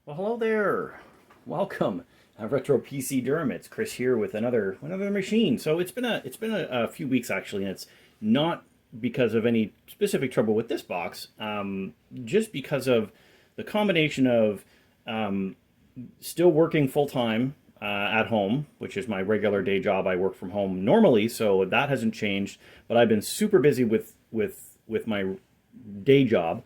Well, hello there. Welcome, Retro PC Durham. It's Chris here with another machine. So it's been a few weeks actually, and it's not because of any specific trouble with this box, just because of the combination of still working full time at home, which is my regular day job. I work from home normally, so that hasn't changed. But I've been super busy with my day job.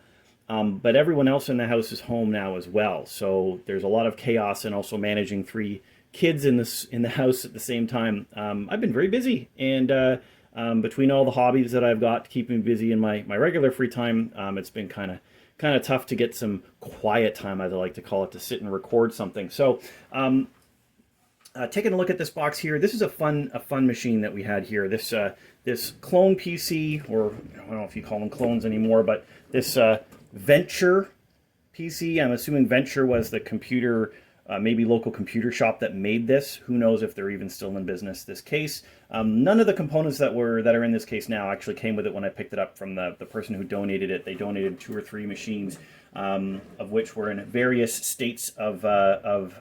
But everyone else in the house is home now as well. So there's a lot of chaos and also managing three kids in the house at the same time. I've been very busy, and between all the hobbies that I've got to keep me busy in my regular free time, it's been kind of tough to get some quiet time, as I like to call it, to sit and record something. So taking a look at this box here, this is a fun machine that we had here. This clone PC, or I don't know if you call them clones anymore, but this Venture PC. I'm assuming Venture was the computer, maybe local computer shop that made this. Who knows if they're even still in business. This case, none of the components that are in this case now actually came with it when I picked it up from the person who donated it. They donated 2 or 3 machines, of which were in various states of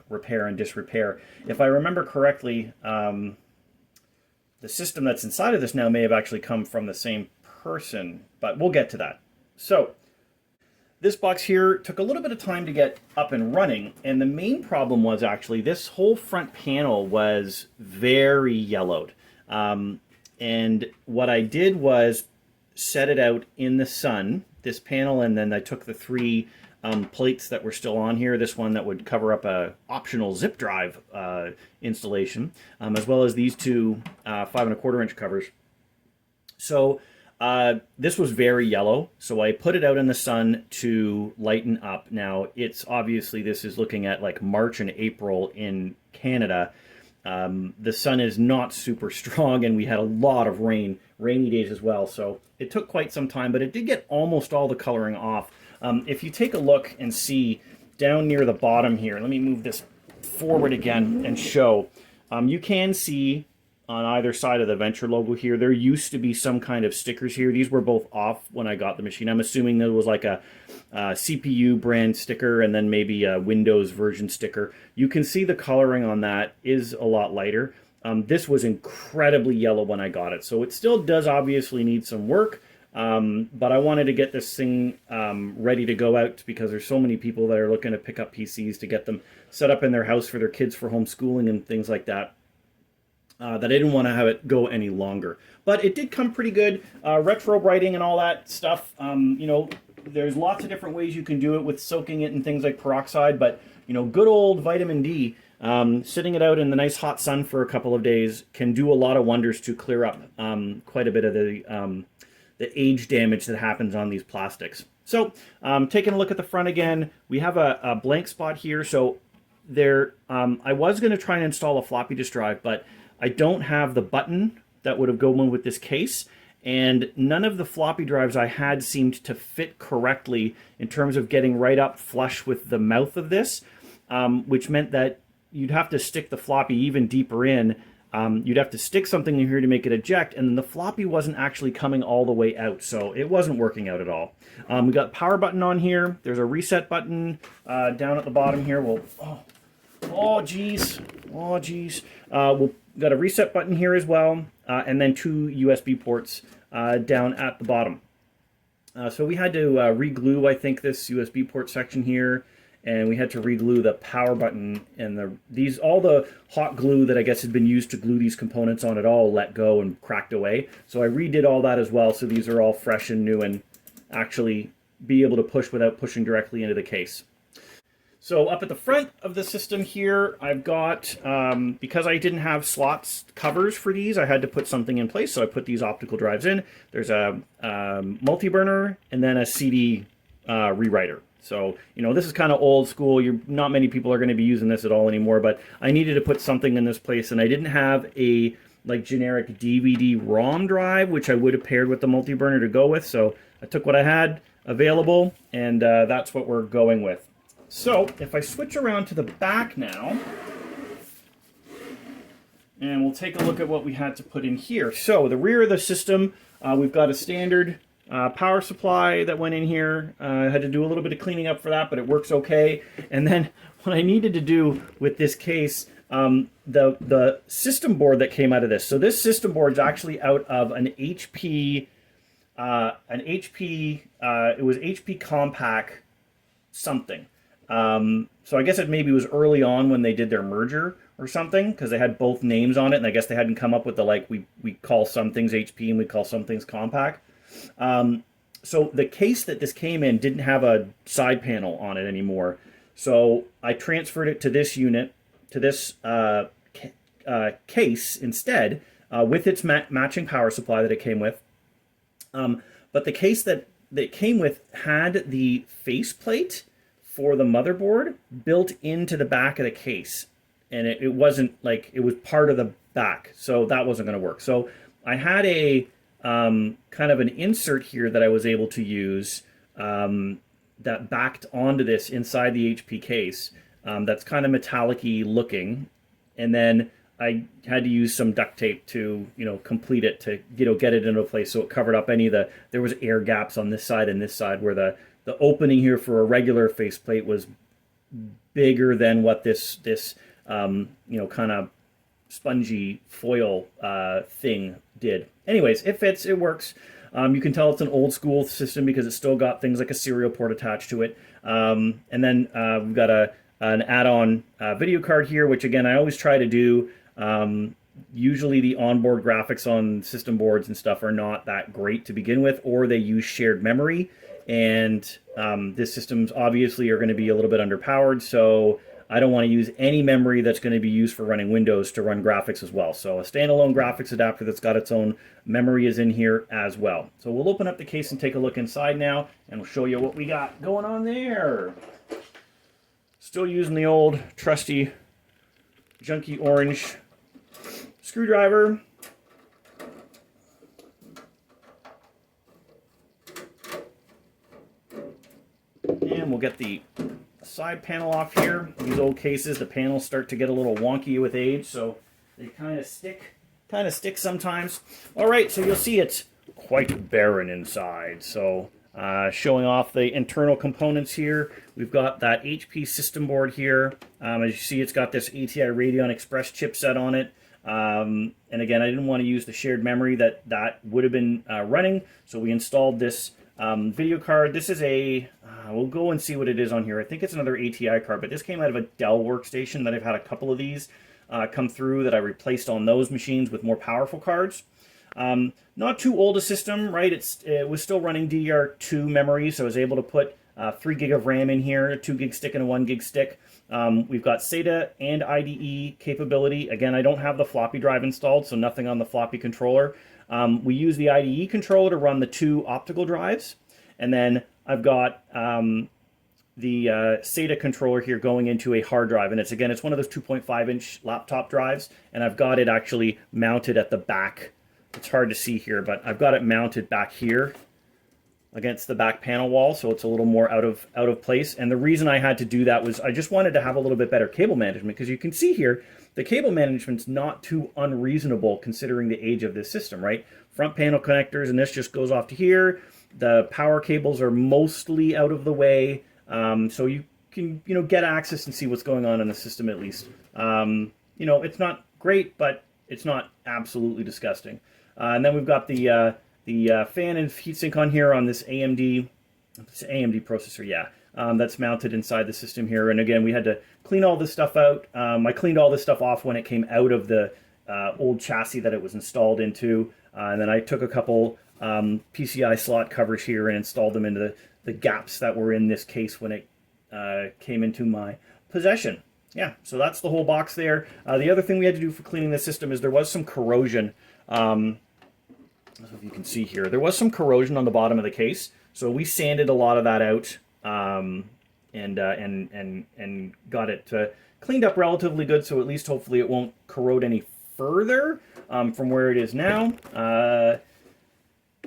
repair and disrepair. If I remember correctly, the system that's inside of this now may have actually come from the same person, but we'll get to that. So this box here took a little bit of time to get up and running, and the main problem was actually this whole front panel was very yellowed. And what I did was set it out in the sun, this panel, and then I took the 3 plates that were still on here, this one that would cover up a optional zip drive installation, as well as these 2 5¼ inch covers. So this was very yellow, so I put it out in the sun to lighten up. Now, it's obviously, this is looking at like March and April in Canada. The sun is not super strong, and we had a lot of rainy days as well, so it took quite some time, but it did get almost all the coloring off. If you take a look and see down near the bottom here, let me move this forward again and show. You can see on either side of the Venture logo here, there used to be some kind of stickers here. These were both off when I got the machine. I'm assuming there was like a CPU brand sticker and then maybe a Windows version sticker. You can see the coloring on that is a lot lighter. This was incredibly yellow when I got it, so it still does obviously need some work. But I wanted to get this thing ready to go out because there's so many people that are looking to pick up PCs to get them set up in their house for their kids for homeschooling and things like that. That I didn't want to have it go any longer. But it did come pretty good. Retro writing and all that stuff, you know, there's lots of different ways you can do it with soaking it in things like peroxide, but, you know, good old vitamin D, sitting it out in the nice hot sun for a couple of days can do a lot of wonders to clear up quite a bit of the age damage that happens on these plastics. So, taking a look at the front again, we have a blank spot here. So there, I was going to try and install a floppy disk drive, but I don't have the button that would have gone with this case, and none of the floppy drives I had seemed to fit correctly in terms of getting right up flush with the mouth of this, which meant that you'd have to stick the floppy even deeper in. You'd have to stick something in here to make it eject, and then the floppy wasn't actually coming all the way out, so it wasn't working out at all. We got power button on here. There's a reset button down at the bottom here. Oh geez. We'll got a reset button here as well, and then 2 USB ports down at the bottom. So we had to re-glue, I think, this USB port section here, and we had to re-glue the power button and all the hot glue that I guess had been used to glue these components on it all let go and cracked away. So I redid all that as well, so these are all fresh and new and actually be able to push without pushing directly into the case. So up at the front of the system here, I've got, because I didn't have slots covers for these, I had to put something in place, so I put these optical drives in. There's a multi-burner and then a CD rewriter. So, you know, this is kind of old school. Not many people are going to be using this at all anymore, but I needed to put something in this place, and I didn't have a like generic DVD-ROM drive, which I would have paired with the multi-burner to go with, so I took what I had available, and that's what we're going with. So, if I switch around to the back now, and we'll take a look at what we had to put in here. So, the rear of the system, we've got a standard power supply that went in here. I had to do a little bit of cleaning up for that, but it works okay. And then what I needed to do with this case, the system board that came out of this. So this system board is actually out of an HP, it was HP Compaq something. So I guess it maybe was early on when they did their merger or something, because they had both names on it, and I guess they hadn't come up with the, like, we call some things HP and we call some things Compaq. So the case that this came in didn't have a side panel on it anymore. So I transferred it to this unit, to this case instead, with its matching power supply that it came with. But the case that it came with had the faceplate for the motherboard built into the back of the case. And it wasn't like, it was part of the back. So that wasn't going to work. So I had a kind of an insert here that I was able to use that backed onto this inside the HP case. That's kind of metallic-y looking. And then I had to use some duct tape to, complete it, to, get it into place so it covered up any of there was air gaps on this side and this side where the opening here for a regular faceplate was bigger than what this kind of spongy foil thing did. Anyways, it fits, it works. You can tell it's an old school system because it's still got things like a serial port attached to it. And then we've got an add-on video card here, which again, I always try to do. Usually the onboard graphics on system boards and stuff are not that great to begin with, or they use shared memory. And this system's obviously are going to be a little bit underpowered, so I don't want to use any memory that's going to be used for running Windows to run graphics as well. So a standalone graphics adapter that's got its own memory is in here as well. So we'll open up the case and take a look inside now, and we'll show you what we got going on there. Still using the old trusty junky orange screwdriver. And we'll get the side panel off here. These old cases, the panels start to get a little wonky with age, so they kind of stick sometimes. All right, so you'll see it's quite barren inside. So showing off the internal components here, we've got that HP system board here. As you see, it's got this ATI Radeon Express chipset on it. And again, I didn't want to use the shared memory that would have been running, so we installed this video card. This is we'll go and see what it is on here. I think it's another ATI card, but this came out of a Dell workstation that I've had a couple of these come through that I replaced on those machines with more powerful cards. Not too old a system, right? It was still running DDR2 memory, so I was able to put 3 gig of RAM in here, a 2 gig stick and a 1 gig stick. We've got SATA and IDE capability. Again, I don't have the floppy drive installed, so nothing on the floppy controller. We use the IDE controller to run the 2 optical drives, and then I've got the SATA controller here going into a hard drive, and it's one of those 2.5-inch laptop drives, and I've got it actually mounted at the back. It's hard to see here, but I've got it mounted back here against the back panel wall, so it's a little more out of place. And the reason I had to do that was I just wanted to have a little bit better cable management, because you can see here the cable management's not too unreasonable considering the age of this system, right? Front panel connectors, and this just goes off to here. The power cables are mostly out of the way, so you can get access and see what's going on in the system at least. It's not great, but it's not absolutely disgusting. And then we've got the fan and heatsink on here on this AMD processor, yeah. That's mounted inside the system here. And again, we had to clean all this stuff out. I cleaned all this stuff off when it came out of the old chassis that it was installed into. And then I took a couple PCI slot covers here and installed them into the gaps that were in this case when it came into my possession. Yeah, so that's the whole box there. The other thing we had to do for cleaning the system is there was some corrosion. I don't know if you can see here. There was some corrosion on the bottom of the case, so we sanded a lot of that out and got it cleaned up relatively good. So at least hopefully it won't corrode any further from where it is now.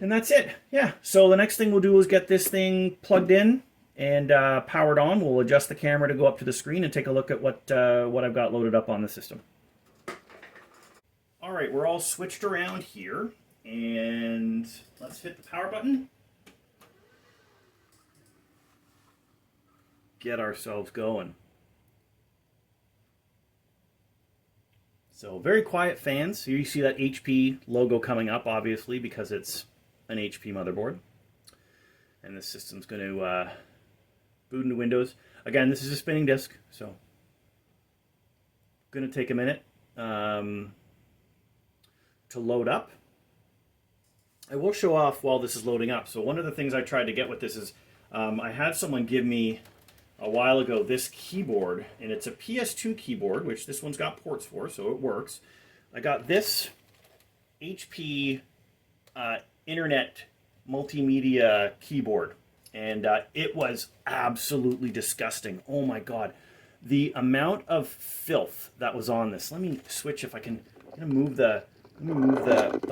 And that's it. Yeah. So the next thing we'll do is get this thing plugged in and powered on. We'll adjust the camera to go up to the screen and take a look at what I've got loaded up on the system. All right, we're all switched around here. And let's hit the power button get ourselves going. So very quiet fans. Here you see that HP logo coming up, obviously, because it's an HP motherboard. And the system's going to boot into Windows. Again, this is a spinning disk, so going to take a minute to load up. I will show off while this is loading up. So one of the things I tried to get with this is I had someone give me a while ago this keyboard, and it's a PS2 keyboard, which this one's got ports for, so it works. I got this HP Internet multimedia keyboard, and it was absolutely disgusting. Oh my god, the amount of filth that was on this. Let me switch if I can. I'm gonna move the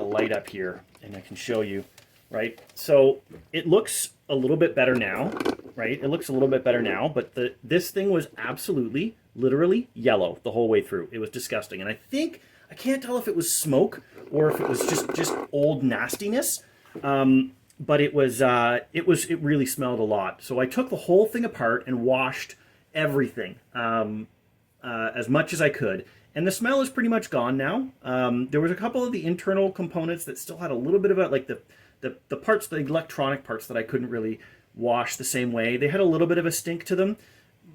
light up here, and I can show you. Right, so it looks a little bit better now, right? It looks a little bit better now, but this thing was absolutely, literally yellow the whole way through. It was disgusting, and I can't tell if it was smoke or if it was just old nastiness, but it really smelled a lot. So I took the whole thing apart and washed everything as much as I could. And the smell is pretty much gone now. There was a couple of the internal components that still had a little bit of it, like the parts, the electronic parts that I couldn't really wash the same way. They had a little bit of a stink to them,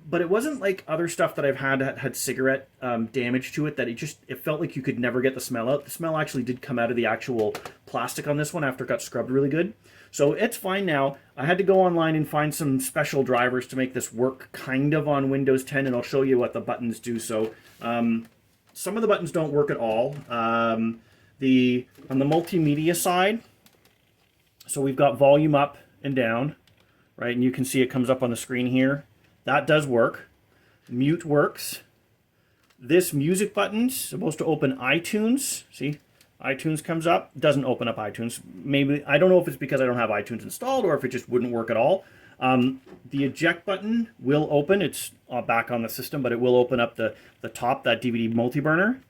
but it wasn't like other stuff that I've had cigarette damage to it, that it felt like you could never get the smell out. The smell actually did come out of the actual plastic on this one after it got scrubbed really good. So it's fine now. I had to go online and find some special drivers to make this work kind of on Windows 10, and I'll show you what the buttons do. So some of the buttons don't work at all. On the multimedia side, so we've got volume up and down, right? And you can see it comes up on the screen here. That does work. Mute works. This music button's supposed to open iTunes. See, iTunes comes up. Doesn't open up iTunes. Maybe, I don't know if it's because I don't have iTunes installed or if it just wouldn't work at all. The eject button will open. It's back on the system, but it will open up the top, that DVD multi-burner.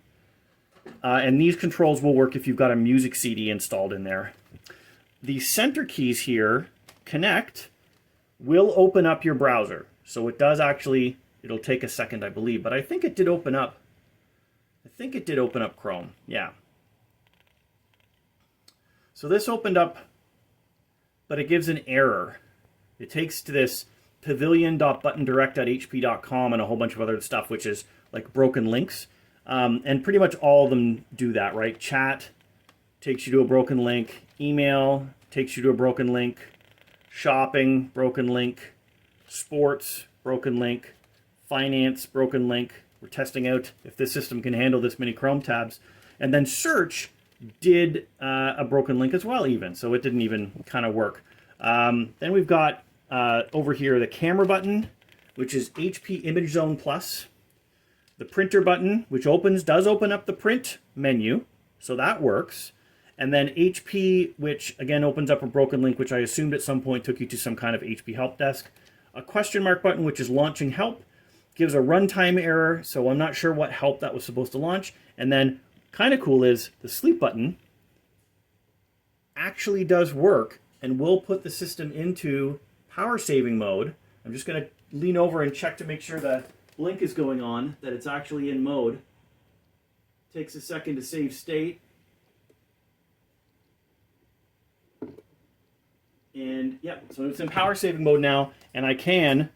And these controls will work if you've got a music CD installed in there. The center keys here, connect, will open up your browser. So it does actually, it'll take a second, I believe, but I think it did open up. I think it did open up Chrome, yeah. So this opened up, but it gives an error. It takes to this pavilion.buttondirect.hp.com and a whole bunch of other stuff, which is like broken links. And pretty much all of them do that, right? Chat takes you to a broken link. Email takes you to a broken link. Shopping, broken link. Sports, broken link. Finance, broken link. We're testing out if this system can handle this many Chrome tabs. And then search did a broken link as well even. So it didn't even kind of work. Then we've got over here the camera button, which is HP Image Zone Plus. The printer button, which does open up the print menu. So that works. And then HP, which again opens up a broken link, which I assumed at some point took you to some kind of HP help desk. A question mark button, which is launching help, gives a runtime error, so I'm not sure what help that was supposed to launch. And then kind of cool is the sleep button actually does work and will put the system into power saving mode. I'm just going to lean over and check to make sure the blink is going on, that it's actually in mode. Takes a second to save state. And yep, so it's in power saving mode now, and I can,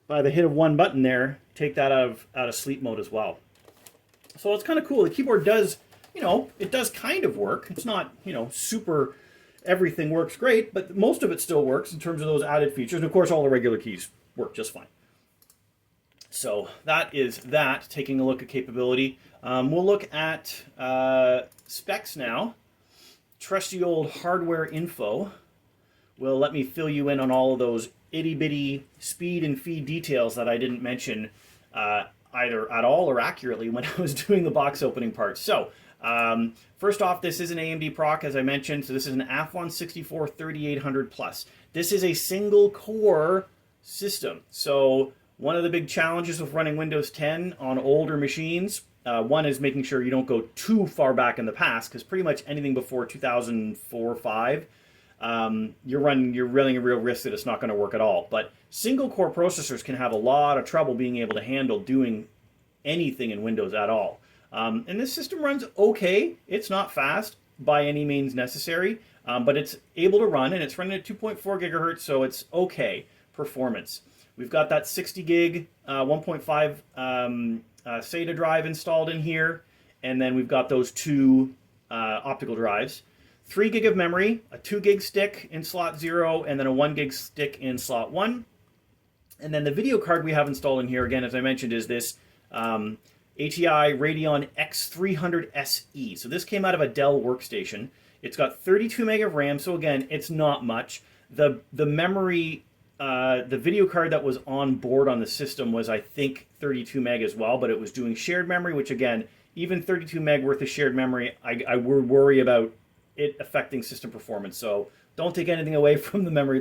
by the hit of one button there, take that out of sleep mode as well. So it's kind of cool. The keyboard does, it does kind of work. It's not, super, everything works great, but most of it still works in terms of those added features. And of course, all the regular keys work just fine. So that is that, taking a look at capability. We'll look at specs now. Trusty old hardware info will let me fill you in on all of those itty-bitty speed and feed details that I didn't mention either at all or accurately when I was doing the box opening part. So, first off, this is an AMD proc, as I mentioned. So this is an Athlon 64 3800 Plus. This is a single-core system. So one of the big challenges with running Windows 10 on older machines, one is making sure you don't go too far back in the past, because pretty much anything before 2004 or 5 you're running a real risk that it's not going to work at all. But single core processors can have a lot of trouble being able to handle doing anything in Windows at all. And this system runs okay. It's not fast by any means necessary, but it's able to run, and it's running at 2.4 gigahertz, so it's okay performance. We've got that 60 gig 1.5 SATA drive installed in here, and then we've got those two optical drives. 3 gig of memory, a 2 gig stick in slot 0, and then a 1 gig stick in slot 1. And then the video card we have installed in here, again, as I mentioned, is this ATI Radeon X300 SE. So this came out of a Dell workstation. It's got 32 meg of RAM, so again, it's not much. The memory, the video card that was on board on the system was, I think, 32 meg as well, but it was doing shared memory, which again, even 32 meg worth of shared memory, I would worry about it affecting system performance. So don't take anything away from the memory.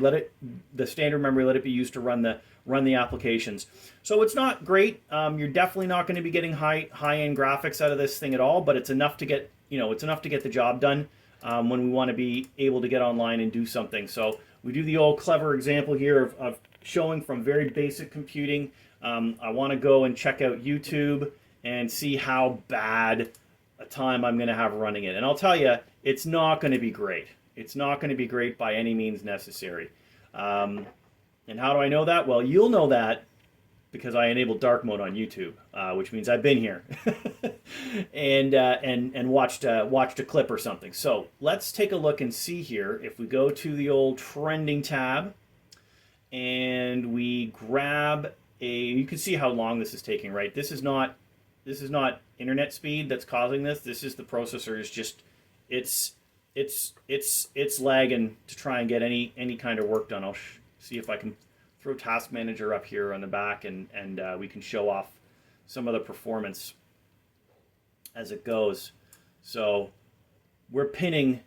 The standard memory, let it be used to run the applications. So it's not great. You're definitely not going to be getting high-end graphics out of this thing at all, but it's enough to get, it's enough to get the job done when we want to be able to get online and do something. So we do the old clever example here of showing from very basic computing. I want to go and check out YouTube and see how bad a time I'm going to have running it. And I'll tell you, it's not going to be great. It's not going to be great by any means necessary. And how do I know that? Well, you'll know that because I enabled dark mode on YouTube, which means I've been here and watched a clip or something. So let's take a look and see here. If we go to the old trending tab and we grab you can see how long this is taking, right? This is not internet speed that's causing this. This is the processor is just it's lagging to try and get any kind of work done. I'll see if I can throw Task Manager up here on the back and we can show off some of the performance as it goes. So we're pretty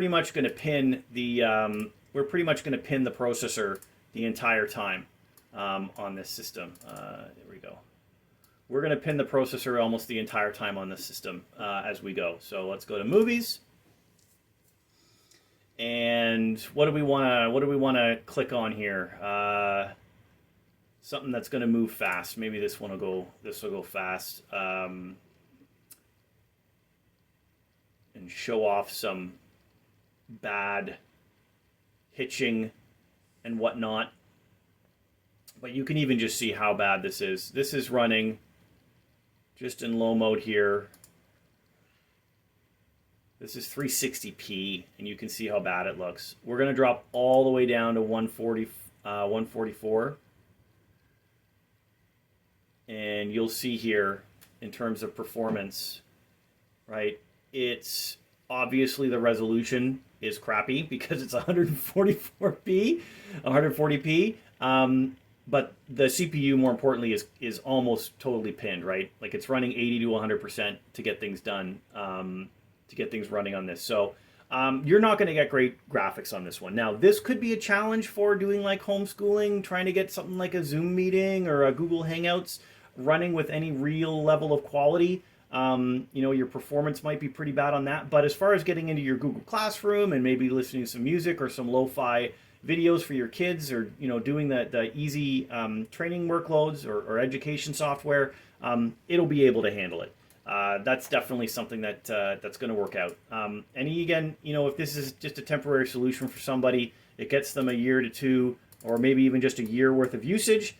much going to pin the processor the entire time on this system. There we go. We're going to pin the processor almost the entire time on this system as we go. So let's go to Movies. And what do we want to click on here? Something that's going to move fast. Maybe this one will go fast. And show off some bad hitching and whatnot. But you can even just see how bad this is. This is running just in low mode here. This is 360p, and you can see how bad it looks. We're going to drop all the way down to 144. And you'll see here, in terms of performance, right, it's obviously the resolution is crappy because it's 140p. But the CPU, more importantly, is almost totally pinned, right? Like it's running 80 to 100% to get things done, to get things running on this. So you're not going to get great graphics on this one. Now, this could be a challenge for doing like homeschooling, trying to get something like a Zoom meeting or a Google Hangouts running with any real level of quality. Your performance might be pretty bad on that. But as far as getting into your Google Classroom and maybe listening to some music or some lo-fi videos for your kids, or doing the easy training workloads or education software, it'll be able to handle it. That's definitely something that's going to work out. And again, if this is just a temporary solution for somebody, it gets them a year to two, or maybe even just a year worth of usage.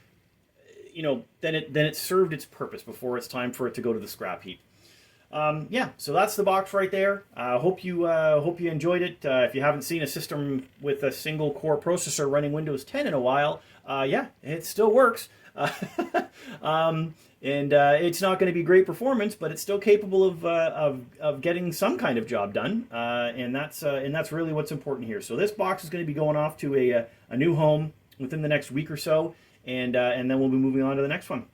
Then it served its purpose before it's time for it to go to the scrap heap. So that's the box right there. Hope you enjoyed it. If you haven't seen a system with a single core processor running Windows 10 in a while, it still works. And it's not going to be great performance, but it's still capable of getting some kind of job done. And that's really what's important here. So this box is going to be going off to a new home within the next week or so, and then we'll be moving on to the next one.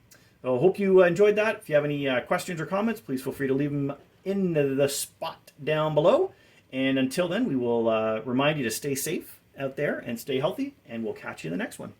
So I hope you enjoyed that. If you have any questions or comments, please feel free to leave them in the spot down below. And until then, we will remind you to stay safe out there and stay healthy, and we'll catch you in the next one.